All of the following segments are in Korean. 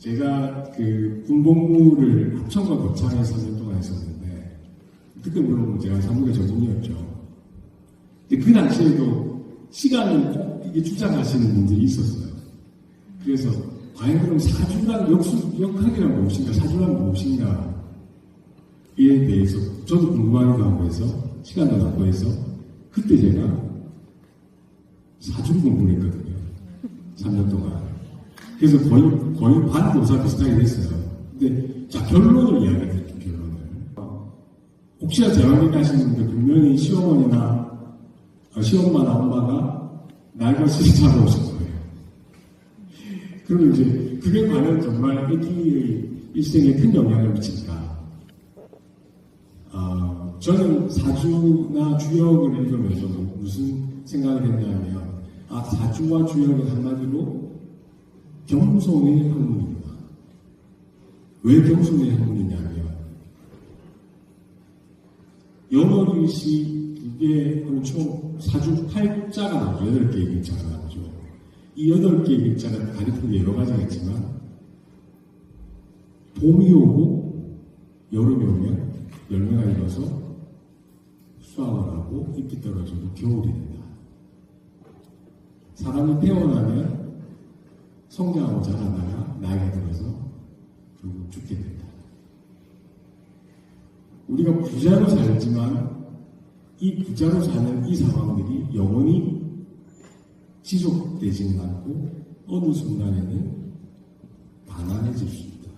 제가 그 군복무를 합천과 거창에서 3년 동안 했었는데, 그때 물론 제가 사무의 전문이었죠. 근데 그 당시에도 시간을 꼭 이게 주장하시는 분들이 있었어요. 그래서 과연 그럼 사주란 역학이란 무엇인가, 사주란 무엇인가에 대해서 저도 궁금하기도 하고 해서 시간도 갖고 해서 그때 제가 사주를 공부를 했거든요. 3년 동안. 그래서 거의 반고사 비슷하게 됐어요. 근데 자, 결론을 이야기해 드릴게요. 결론을. 혹시나 재활기를 하시는 분들 분명히 시어머니나 시엄마나 엄마가 날과 시를 잡아오실 거예요. 그러면 이제 그게 과연 정말 아기의 일생에 큰 영향을 미칠까? 저는 사주나 주역을 읽으면서 무슨 생각을 했냐면, 사주와 주역은 한마디로 겸손의 학문입니다. 왜 겸손의 학문이냐면, 영어글씨 이게 총 사주 8자가 나오죠. 8개의 글자가 나오죠. 이 8개의 글자가 가리키는 게 여러 가지가 있지만, 봄이 오고 여름이 오면 열매가 익어서 수확을 하고 잎이 떨어지고 겨울이 된다. 사람이 태어나면 성장하고 자라다가 나이가 들어서 결국 죽게 된다. 우리가 부자로 살지만 이 부자로 사는 이 상황들이 영원히 지속되지는 않고 어느 순간에는 가난해질 수 있다.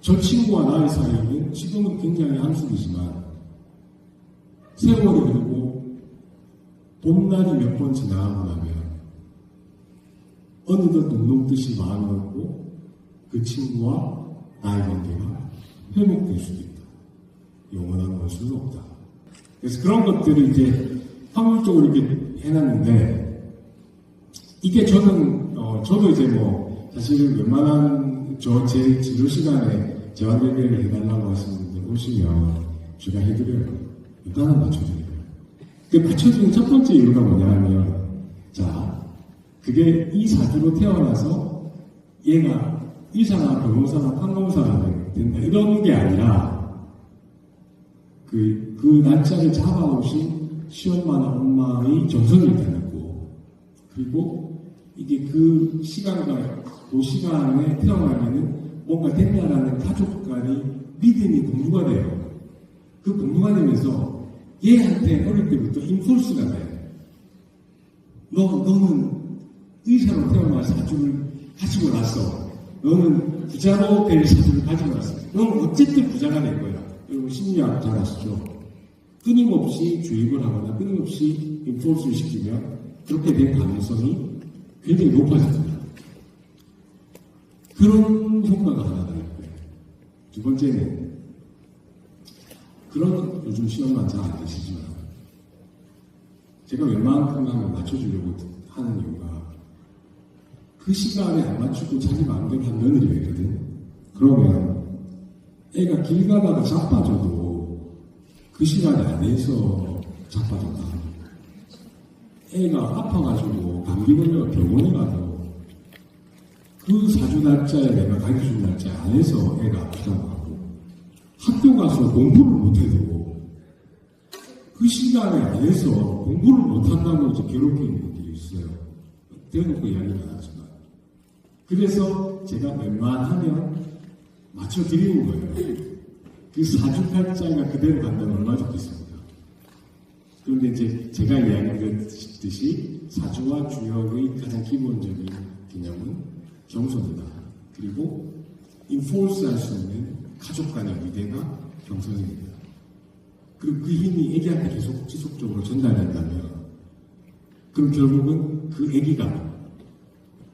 저 친구와 나의 사이는 지금은 굉장히 한숨이지만 세월이 흐르고 봄날이 몇 번 지나가고 나면 어느덧 눈 녹듯이 마음이 없고 그 친구와 나의 관계가 회복될 수도 있다. 영원한 것은 없다. 그래서 그런 것들을 이제 확률적으로 이렇게 해놨는데, 이게 저도 이제 사실 웬만한 제 진료 시간에 재활계획을 해달라고 하시는 분들 오시면 제가 해드려요. 일단은 맞춰드려요. 그 맞춰주는 첫 번째 이유가 뭐냐 하면, 그게 이 사주로 태어나서 얘가 의사나 변호사나 판검사가 된다. 이런 게 아니라, 그 날짜를 잡아오신 시엄마나 엄마의 정성이 일단 있고, 그리고 이게 그 시간과 그 시간에 태어나면은 뭔가 된다라는 가족 간의 믿음이 공유가 돼요. 그 공유가 되면서 얘한테 어릴 때부터 인폴스가 돼. 너는 의사로 태어날 사주를 가지고 났어. 너는 부자로 될 사주를 가지고 났어. 너는 어쨌든 부자가 될 거야. 여러분 심리학 잘 아시죠? 끊임없이 주입을 하거나 끊임없이 인폴스를 시키면 그렇게 될 가능성이 굉장히 높아집니다. 그런 효과가 하나 나올 거예요. 두 번째는 그런 요즘 시험만 잘 안 되시지만 제가 웬만큼 하면 맞춰주려고 하는 이유가 그 시간에 안 맞추고 자기 마음대로 한 며느리가 있거든. 그러면 애가 길 가다가 자빠져도 그 시간에 안에서 자빠졌다. 애가 아파가지고 감기 걸려 병원에 가도 그 사주 날짜에 내가 가르쳐준 날짜 안에서 애가 아프다고 하고, 학교 가서 공부를 못해도 그 시간에 안에서 공부를 못한다고 이제 괴롭히는 분들이 있어요. 대놓고 이야기는 안 하지만. 그래서 제가 웬만하면 맞춰드리는 거예요. 그 사주팔자가 그대로 간다면 얼마나 좋겠습니까? 그런데 이제 제가 이야기했듯이 사주와 주역의 가장 기본적인 개념은 겸손이다. 그리고 인포스 할 수 있는 가족 간의 위대가 경선입니다. 그리고 그 힘이 애기한테 계속 지속적으로 전달된다면 그럼 결국은 그 애기가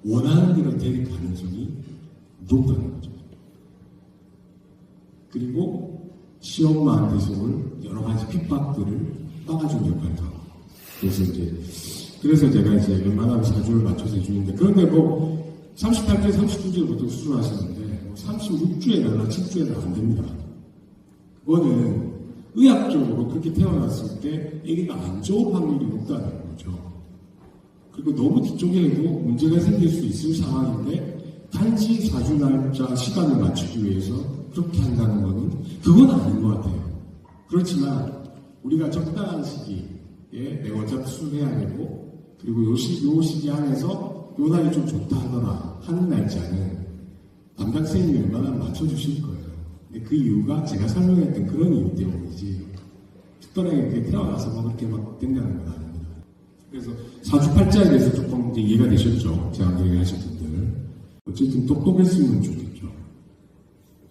원하는 대로 될 가능성이 높다는 거죠. 그리고 시엄마한테서 올 여러 가지 핍박들을 막아주는 역할도 하고. 그래서 제가 이제 웬만하면 사주를 맞춰서 해주는데, 그런데 38주, 39주에 보통 수술하시는데 36주에 나나 7주에는 안 됩니다. 그거는 의학적으로 그렇게 태어났을 때 아기가 안 좋을 확률이 높다는 거죠. 그리고 너무 뒤쪽에 해도 문제가 생길 수 있을 상황인데 단지 사주 날짜 시간을 맞추기 위해서 그렇게 한다는 것은 그건 아닌 것 같아요. 그렇지만 우리가 적당한 시기에 내가 어차피 수술해야 되고 그리고 요 시기 안에서 요 날이 좀 좋다 하더라 하는 날짜는 담당 선생님이 얼마나 맞춰주실 거예요. 근데 그 이유가 제가 설명했던 그런 이유 때문이지 특별하게 그렇게 태어나서 뭐 그렇게 막 된다는 건 아닙니다. 그래서 사주팔자에 대해서 조금 이제 이해가 되셨죠? 제가 얘기하신 분들. 어쨌든 똑똑했으면 좋겠죠.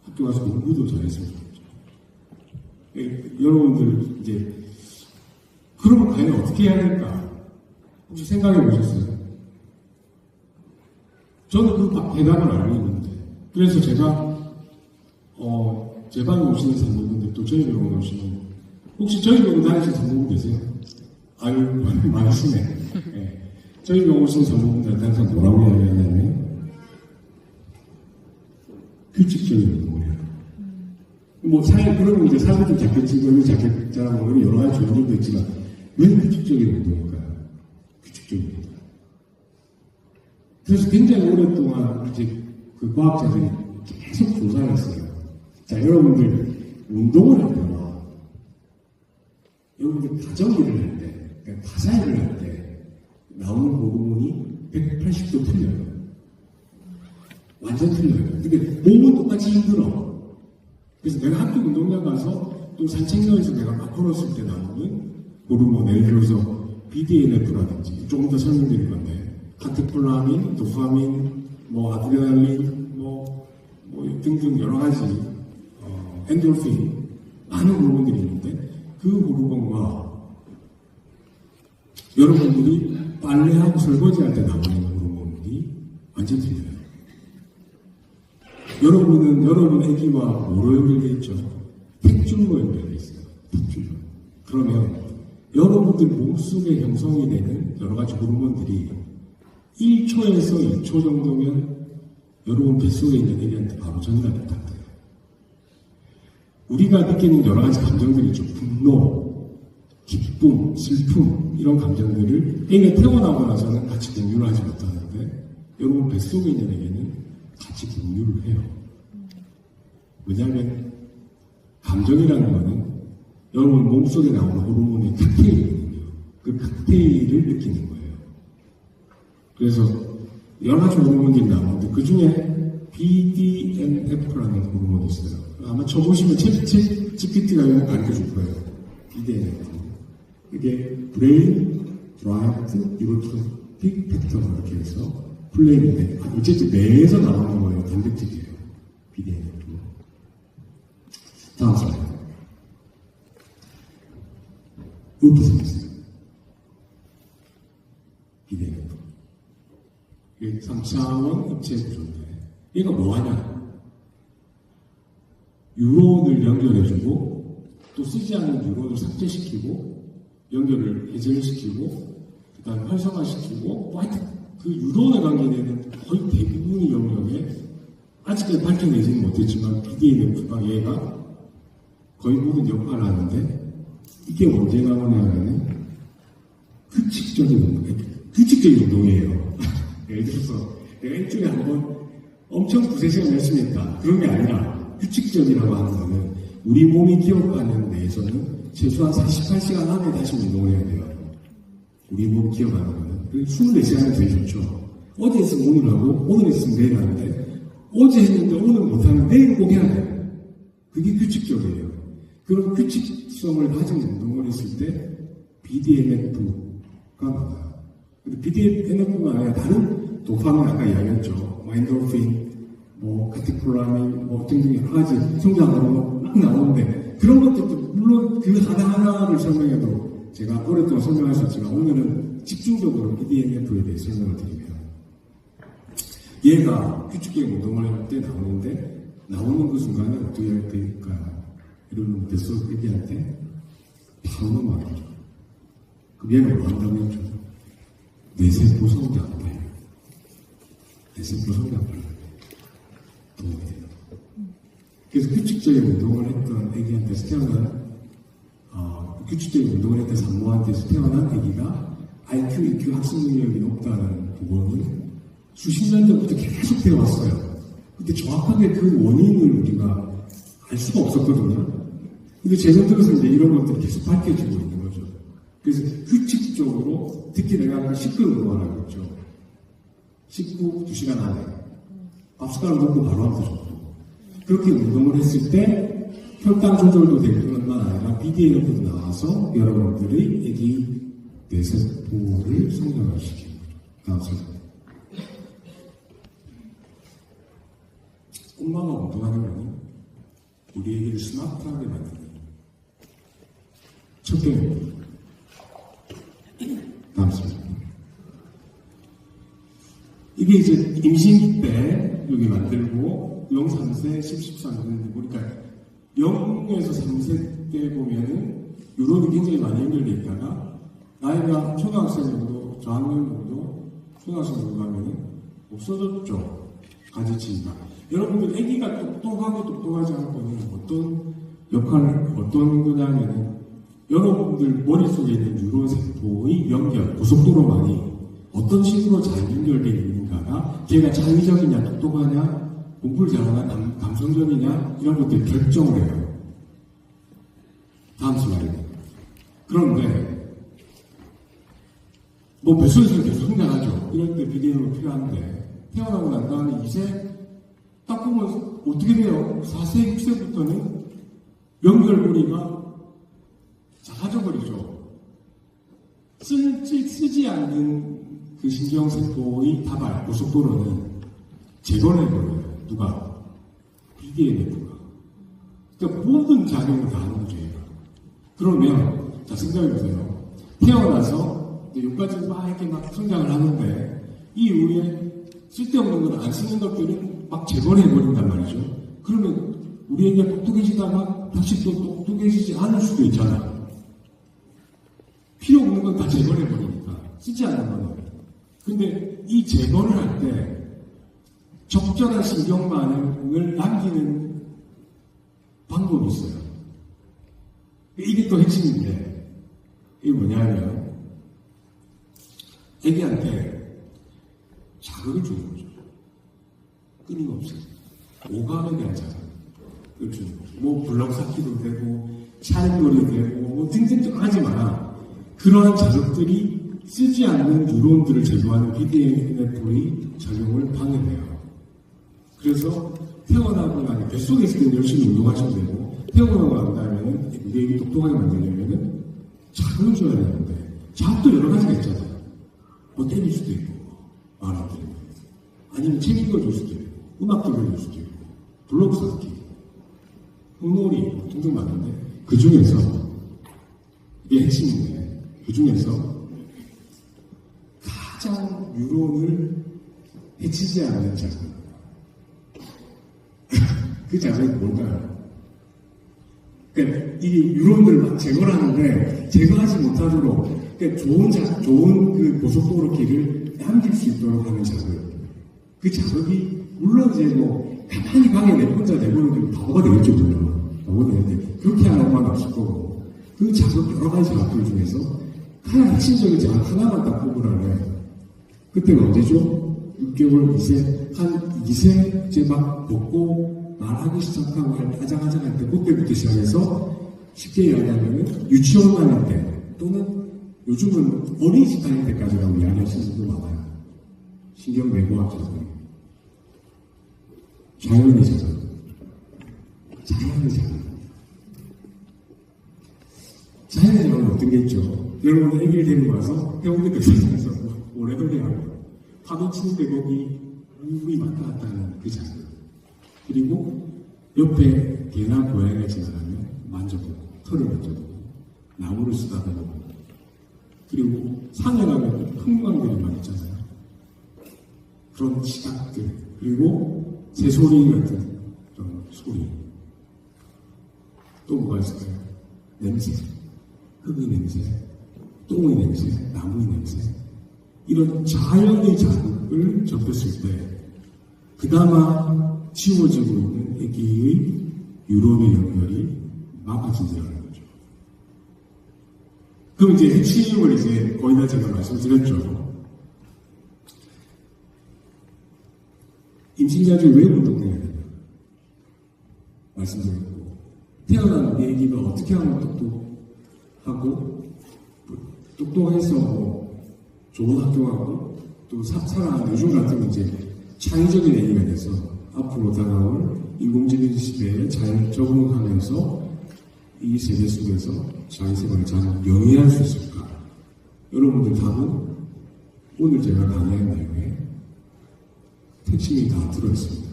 학교 가서 공부도 잘했으면 좋겠죠. 여러분들 이제 그러면 과연 어떻게 해야 될까? 혹시 생각해 보셨어요? 저는 그 대답을 알고 있는데 그래서 제가 제 방에 오시는 산모분들 또 저희 병원에 오시는 혹시 저희 병원 다니신 산모분 계세요? 아유 많으시네. 네. 저희 병원 오시는 산모분들한테 항상 뭐라고 이야기하냐면 규칙적인 운동을 해요. 그러면 이제 사람들 자켓 자랑 뭐 여러 가지 좋은 점도 있지만 왜 규칙적인 운동일까요? 규칙적인 운동. 그래서 굉장히 오랫동안 이제 그 과학자들이 계속 조사를 했어요. 자, 여러분들 운동을 할 때나 여러분들 가정일을 할 때, 그러니까 가사일을 할 때 나오는 호르몬이 180도 틀려요. 완전 틀려요. 근데 몸은 똑같이 힘들어. 그래서 내가 학교 운동장 가서 또 산책로에서 내가 막 걸었을 때 나오는 호르몬, 예를 들어서 BDNF라든지 조금 더 설명드릴 건데 카테콜라민, 도파민, 뭐 아드레날린, 뭐 등등 여러 가지 엔돌핀 많은 호르몬들이 있는데 그 호르몬과 여러분들이 빨래하고 설거지할 때 나오는 호르몬이 완전 틀려요. 여러분 애기와 뭐로 연결되어 있죠? 팩줄로 연결되어 있어요. 팩줄로. 그러면 여러분들 몸속에 형성이 되는 여러 가지 호르몬들이 1초에서 2초 정도면 여러분 뱃속에 있는 애기한테 바로 전달이 딱 돼요. 우리가 느끼는 여러 가지 감정들이 있죠. 분노, 기쁨, 슬픔 이런 감정들을 애가 태어나고 나서는 같이 공유를 하지 못하는데 여러분 뱃속에 있는 애기는 같이 공유를 해요. 왜냐하면 감정이라는 거는 여러분 몸속에 나오는 호르몬의 칵테일이거든요. 그 칵테일을 느끼는 거예요. 그래서 여러 가지 호르몬들이 나오는데 그 중에 BDNF라는 호르몬이 있어요. 아마 쳐보시면 GPT가 이거 가르쳐줄 거예요. BDNF. 이게 브레인 드라이브드 뉴로트로픽 팩터 이렇게 해서 플레이인데 어쨌든 뇌에서 나오는 거예요. 단백질이에요. BDNF. 다음 슬라이드. 이렇게 생겼어요. BDNF. 이게 3차원 입체 구조인데 얘가 뭐하냐? 뉴런을 연결해주고 또 쓰지 않는 뉴런을 삭제시키고 연결을 해제시키고 그 다음에 활성화시키고 또 하여튼 그 뉴런에 관계되는 거의 대부분의 영역에 아직까지 밝혀내지는 못했지만 BDNF가 얘가 거의 모든 역할을 하는데 이게 언제 나오냐면 규칙적인 운동이에요. 예를 들어서 내가 일주일에 한번 엄청 두세 시간 열심히 했다. 그런 게 아니라 규칙적이라고 하는 거는 우리 몸이 기억하는 내에서는 최소한 48시간 안에 다시 운동을 해야 돼요. 우리 몸 기억하는 거는. 24시간이 제일 좋죠. 어제 했으면 오늘 하고 오늘 했으면 내일 하는데 어제 했는데 오늘 못하면 내일 꼭 해야 돼요. 그게 규칙적이에요. 그런 규칙성을 가진 운동을 했을 때 BDNF가 나와요. 근데 BDNF가 아니라 다른 도파민 아까 이야기했죠. 엔도르핀, 카테콜라민, 등등 여러 가지 성장 호르몬 막 나오는데 그런 것들도 물론 그 하나하나를 설명해도 제가 오랫동안 설명할 수 있지만 오늘은 집중적으로 BDNF에 대해 설명을 드리면 얘가 규칙적인 운동을 할 때 나오는데 나오는 그 순간에 어떻게 해야 될까? 이런 뱃속 애기한테 바로 말이죠. 그럼 얘가 뭐 한다고 했죠? 뇌세포 성장을 뇌세포 성장을 도움이 돼요. 그래서 규칙적인 운동을 했던 애기한테서 태어난 규칙적인 운동을 했던 산모한테서 태어난 애기가 IQ, EQ 학습 능력이 높다는 부분은 수십 년 전부터 계속 되어 왔어요. 근데 정확하게 그 원인을 우리가 알 수가 없었거든요. 근데 최근 들어서 이제 이런 것들이 계속 밝혀지고 있는 거죠. 그래서 규칙적으로, 특히 내가 아까 식구 운동하라고 했죠. 식구 2시간 안에 밥 숟가락 먹고 바로 하면 좋고, 그렇게 운동을 했을 때 혈당 조절도 되고 뿐만 아니라 BDNF도 나와서 여러분들의 애기 뇌세포를 성장시키는 거죠. 다음 슬라이드. 엄마가 운동하는 거는 우리 애기를 스마트하게 만드는 첫 개입니다. 다음 슬라이드. 이게 이제 임신기 때 여기 만들고 0, 3세, 10, 13세 보니까 0에서 3세 때 보면은 유럽이 굉장히 많이 연결돼 있다가 나이가 초등학생 정도, 저학년 정도, 초등학생 정도 가면은 없어졌죠. 가지치기가. 여러분들 아기가 똑똑하고 똑똑하지 않고는 어떤 역할을, 어떤 거냐면은 여러분들 머릿속에 있는 뉴런 세포의 연결, 고속도로 많이 어떤 식으로 잘 연결되어 있는가가 걔가 창의적이냐, 똑똑하냐, 공부를 잘하냐, 감성적이냐 이런 것들 결정을 해요. 다음 슬라이드. 그런데 뭐 뱃속에서는 계속 성장하죠. 이럴 때 비대면으로 필요한데 태어나고 난 다음에 이제 딱 보면 어떻게 돼요? 4세, 6세부터는 연결고리가 작아져버리죠. 쓰지 않는 그 신경세포의 다발, 고속도로는 제거해버려요. 누가? BDNF가. 그러니까 모든 작용을 다 하는 거죠. 그러면, 자, 생각해보세요. 태어나서, 여기까지 막 이렇게 막 성장을 하는데, 이 이후에 쓸데없는 걸 안 쓰는 것들은 막 제거해버린단 말이죠. 그러면 우리에게 똑똑해지다가 다시 또 똑똑해지지 않을 수도 있잖아요. 필요 없는 건 다 제거해버리니까. 쓰지 않는 거는. 근데 이 제거를 할 때 적절한 신경 반응을 남기는 방법이 있어요. 이게 또 핵심인데, 이게 뭐냐면, 애기한테 자극을 주는 거죠. 끊임없이. 오감에 대한 자극을 주는 거죠. 뭐, 블럭 쌓기도 되고, 샤넬놀이도 되고, 뭐, 등등 하지만, 그러한 자극들이 쓰지 않는 뉴런들을 제거하는 BDNF의 작용을 방해해요. 그래서 태어나고 나면 뱃속에 있을 때는 열심히 운동하셔도 되고 태어나고 난 다음에는 우리 애기 똑똑하게 만들려면은 자극을 줘야 되는데 자극도 여러 가지가 있잖아요. 뭐 때릴 수도 있고 말 안 들리고 아니면 책 읽어줄 수도 있고 음악 들려줄 수도 있고 블로그 쌓기 흙놀이 등등 많은데 그 중에서 이게 핵심인데 그 중에서 가장 뉴런을 해치지 않는 자극. 그 자극이 뭘까요? 그러니까 이 뉴런을 막 제거를 하는데 제거하지 못하도록 그러니까 좋은 그 고속도로 길을 남길 수 있도록 하는 자극. 그 자극이 물론 이제 뭐 가만히 방에 내 혼자 내보내면 바보가 되겠죠, 물론. 바보가 되는데 그렇게 하는 건 없을 거고 그 자극 여러 가지 자극들 중에서 가장 핵심적인 자극 하나만 딱 뽑으라면 그때가 언제죠? 6개월, 2세, 한 2세 이제 막 먹고 말하기 시작하고 아장아장할 때 그때부터 시작해서 쉽게 이야기하면 유치원 다닐 때 또는 요즘은 어린이집 다닐 때까지라고 이야기하시는 분도 많아요. 신경내부학자들. 자연의 자극. 자연의 자극. 자연의 자극은 어떤 게 있죠? 여러분 애기를 데리고 와서 해운대 백사장에서 오래돌이 하고 파도 치는데 거기 물이 왔다 갔다 하는 그 자극. 그리고 옆에 개나 고양이가 지나가면 만져보고 털을 만져보고 나무를 쓰다보고 그리고 산에 가면 풍광들이 많이 있잖아요. 그런 시각들 그리고 새소리 같은 그런 소리 또 뭐가 있을까요? 냄새, 흙의 냄새, 똥의 냄새, 나무의 냄새 이런 자연의 자극을 접했을 때 그나마 지워지고 있는 애기의 유럽의 연결이 막아진다는 거죠. 그럼 이제 핵심을 이제 거의 다 제가 말씀드렸죠. 임신자주 왜 운동해야 되냐 말씀드렸고, 태어난 우리 애기가 어떻게 하면 똑똑하고 똑똑해서 좋은 학교 가고 또 살아가는 요즘 같은 이제 창의적인 애기가 돼서 앞으로 다가올 인공지능 시대에 잘 적응하면서 이 세계 속에서 자기 생활을 잘 영위할 수 있을까? 여러분들 답은 오늘 제가 강의한 내용에 핵심이 다 들어있습니다.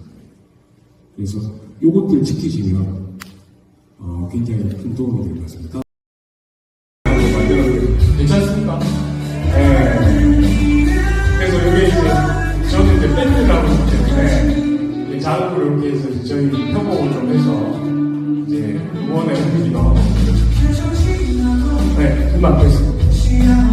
그래서 이것들 지키시면 굉장히 큰 도움이 될 것 같습니다. 괜찮습니까? 네. 그래서 이게 이제 저는 이제 밴드를 하고 있기 때문에 자극을 이렇게 해서 저희 협업을 좀 해서 이제 응원의 의미기도 하고. 네, 음악 보겠습니다.